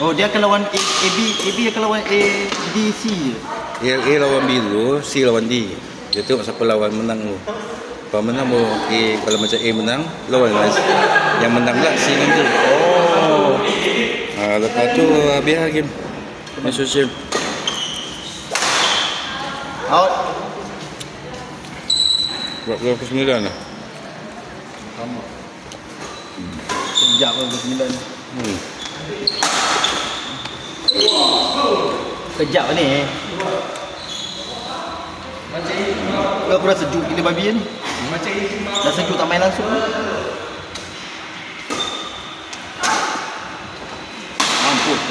Oh, dia akan lawan AB akan lawan ADC je. A lawan B dulu, C lawan D. Dia tengok siapa lawan menang tu. Kalau menang baru A, kalau macam A menang, lawan yang menang pula C dengan D. Oh. Lepas tu habis lah game. Main sosial. Out. Buat peluang ke 9 lah. Sama. Sekejap pun ke 9. Kejap ni. Aku dah sejuk gila babi ni. Dah sejuk tak main langsung. Mampus.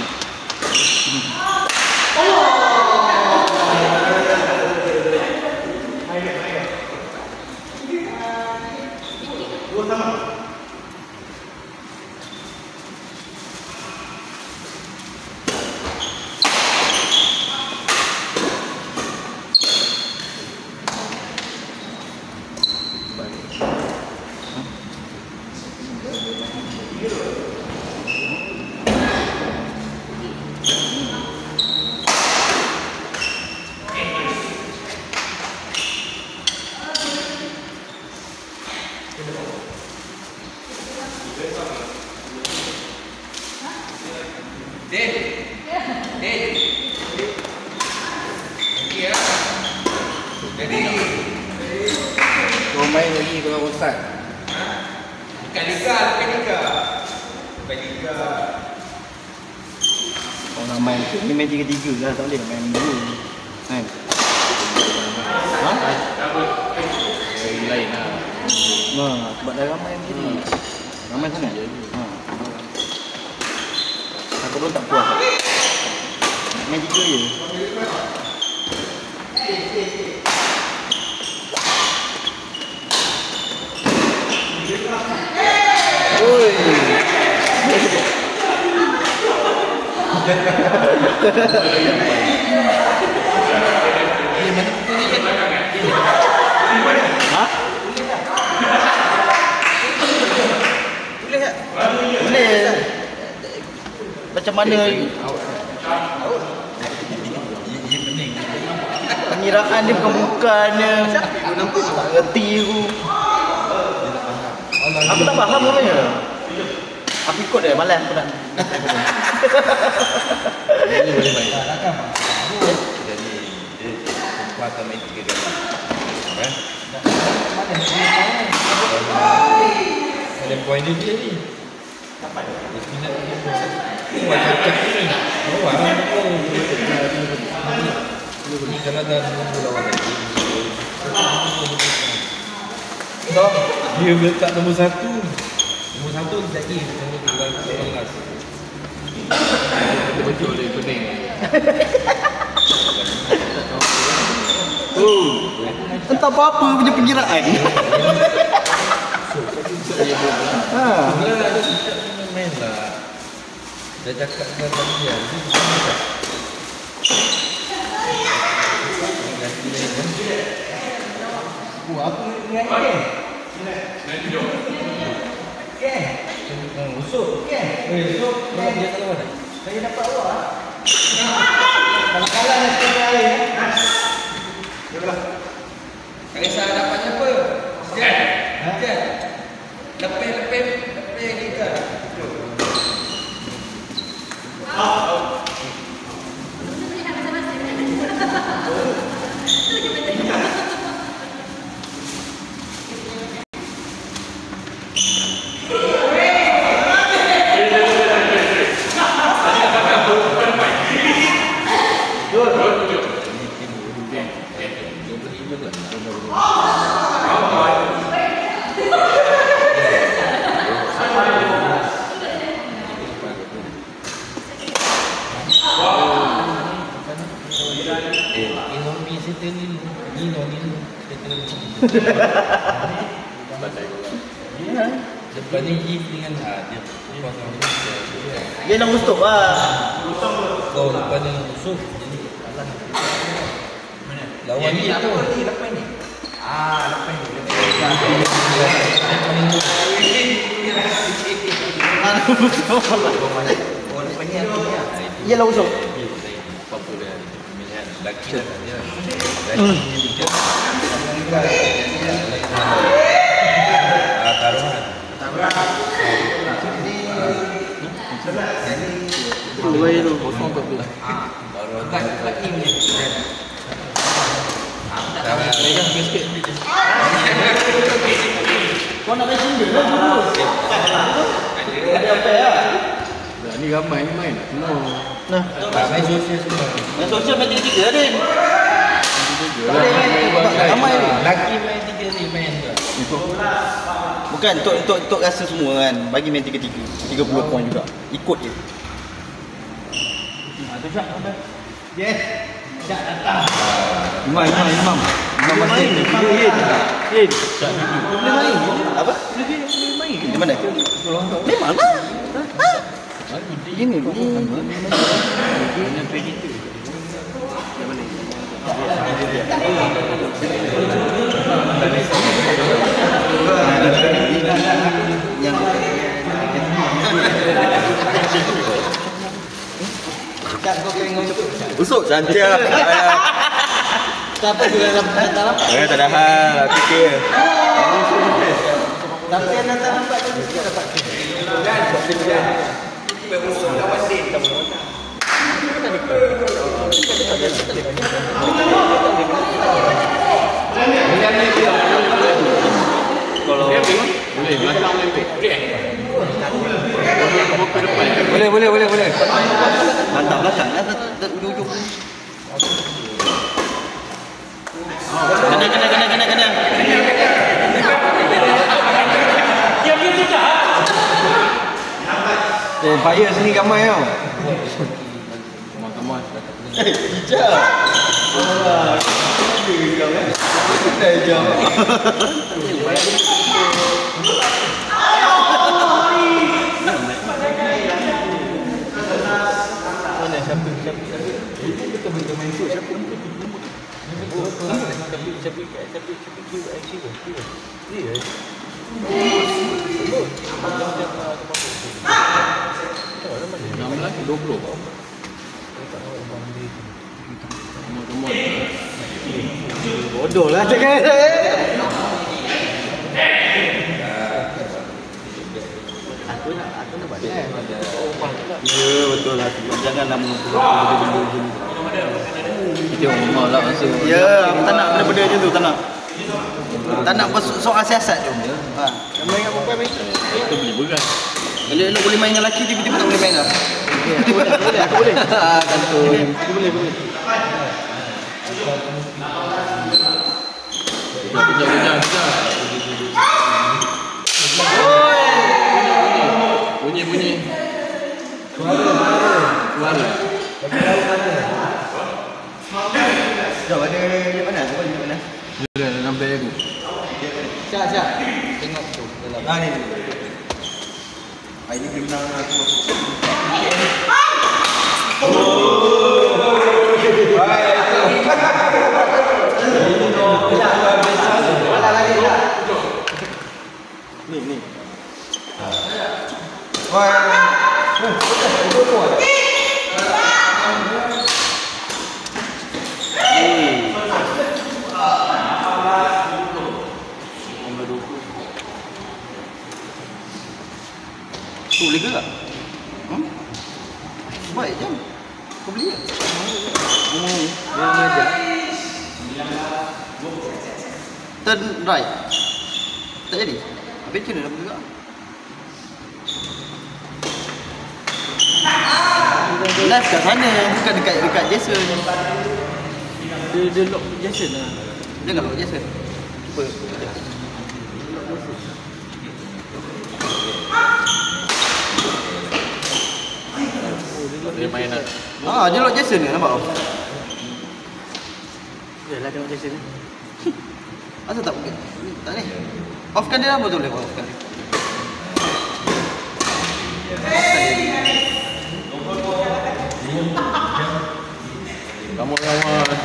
Kau main lagi kalau start. Bukan liga. Kau nak main ni main 3-3 lah, tak boleh main dulu. Kan? Ha? Lain lah. Sebab dah ramai macam ni. Ramai sangat. Aku pun tak puas. Main 3 je. Oi. Ha? Boleh. Macam mana pengiraan dia bukan-bukannya. Tak ngerti aku. Aku tak faham namanya. Aku ikut dia, malas aku nak. Ini boleh main. Jadi dia akan main 3 kali. Kan? Ada poin dia ni. Dapat. Minat dia. Buat cacak ni. Bawah. Ini kalau dah lawan lagi. Dia letak nombor 1. Nombor 1 lagi nombor 12. Betul dia kuning. Entah apa-apa punya pengiraan. Main lah. Dah cakap dengan dia. Aku ingat ke? Usuk. Usuk. Dia kalau mana? Saya dapat awak. Kalau kalah nak sekali hari. Tak kisah dapatnya apa? Sekejap. Lepeh kita. Depan ni Yip dengan Hadir. Dia nak ustuk lah. Kau depan ni usuk. Lawan ni tu. Lepas ni. Lepas ni. Iyalah usuk. Apa dia? Laki lah dia. Laki dia. Taruhan. Dua itu kosong tapi. Baru laki ni. Pegang sikit. Kau nak main single lah dulu. Ada apa ya? Ni ramai ni main semua. Nah, Main sosial semua. main sosial main tiga-tiga Din. Ramai ni. Laki main 3 ni main tu. Bukan untuk rasa semua kan. Bagi main tiga-tiga. 30 poin juga. Ikut je. Tu Syak apa? Yes. Syak datang. Imam main. Yin. Syak boleh main. Apa? Boleh main. Di mana? Memang lah. Gini. Usuk cantik. Siapa juga dalam? Tak ada hal, fikir. Tapi yang datang nampak tu dia dapat. Kalau boleh belakang lempik. Boleh. Mantap belakang ujung. Kena. Fire sini ramai tau. Come on. Hijau. Allah. Kita hijau. Mana siapa? Betul-betul main tu siapa? Siapa dia? Bodoh lah cakap. Aku nak balik. Ya betul lah. Janganlah mengumpul benda-benda macam ni. Kita orang rumah lah masa. Ya, tak nak benda-benda macam tu, tak nak. Tak nak soal siasat tu. Ha. Main dengan perempuan main. Kita boleh berat. Elok-elok boleh main dengan lelaki, tiba-tiba tak boleh main lah. Aku boleh. Kantun. Aku boleh. Kejap. Bunyi. Suara. Sekejap, ada yang mana? Dalam beg aku. Syak. Tengok tu. Dalam. Ni. Ini benar aku. Ni. Tu boleh ke tak? Baik je. Kau beli tak? Dia mengajar. Turn right. Tak jadi? Habis macam mana nak buka? Left kat sana, bukan dekat Jason. Dia lock Jason lah. Dia nak lock Jason. Cuba. Dia main nak. Dia lock Jason ni nampak tak? Yalah tengok Jason ni. Asal tak boleh? Tak ni. Offkan dia apa tu boleh offkan dia. Kamu lawan.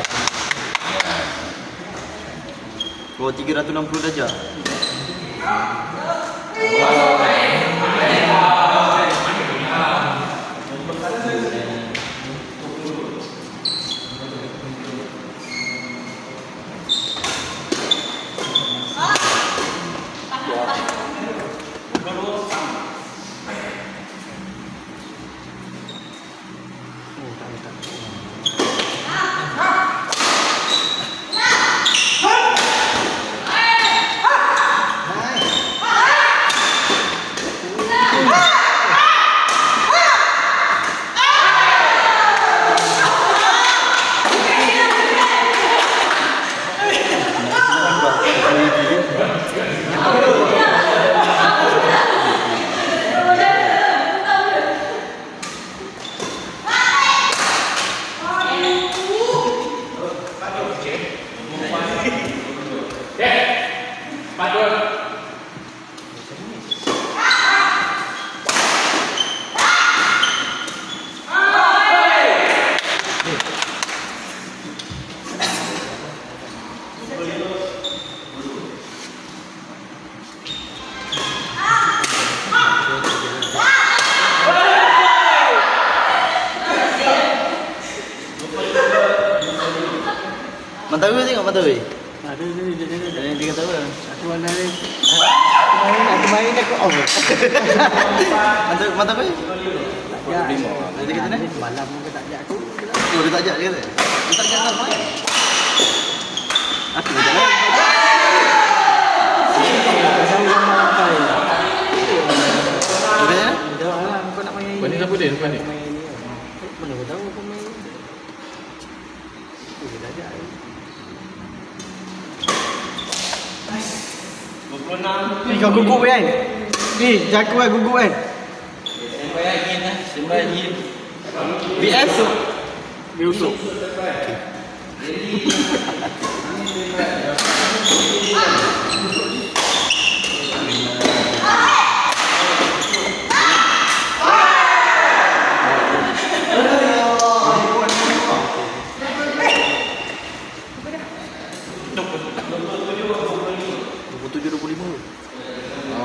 Oh 360 darjah. Mata gue tengok mata gue. Ada Dia kata apa? aku mana ni. Aku main aku off. Mata gue. Ya. Dia kata ni. Malam ke tak ajak aku. Oh, dia tak ajak dia kata. Dia tak ajak apa? Aku tak ajak. Sama-sama sampai. Dia kata? Dah lah kau nak main. Depan ni siapa dia? Depan ni? Main ni. Mana aku tahu kau main. Aku dah ajak. Kau gugup kan? Ni, jago kan gugup kan? BS. Diusuk.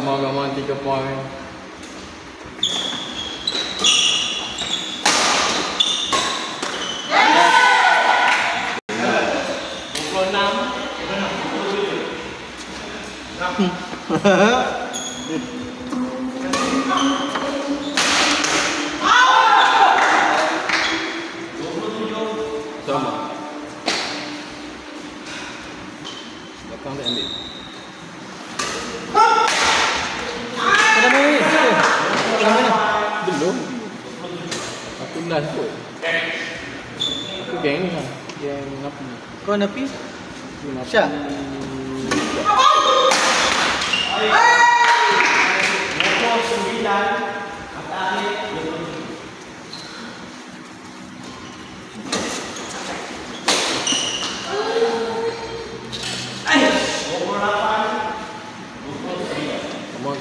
Lama-lama 3 poin. Sama. Belakang tak ambil. Dah main. Dah main. Belum. Aku last kot. Aku geng ni lah. Geng Napi. Kau Napi? Napi. Syak?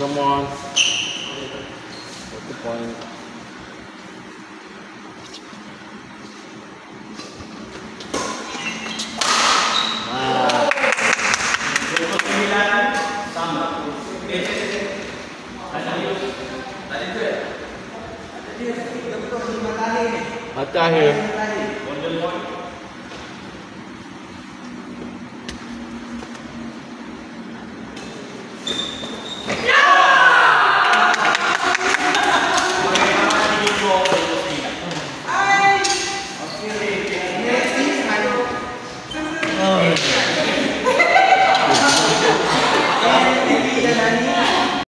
Come on. 1 point. Atas je.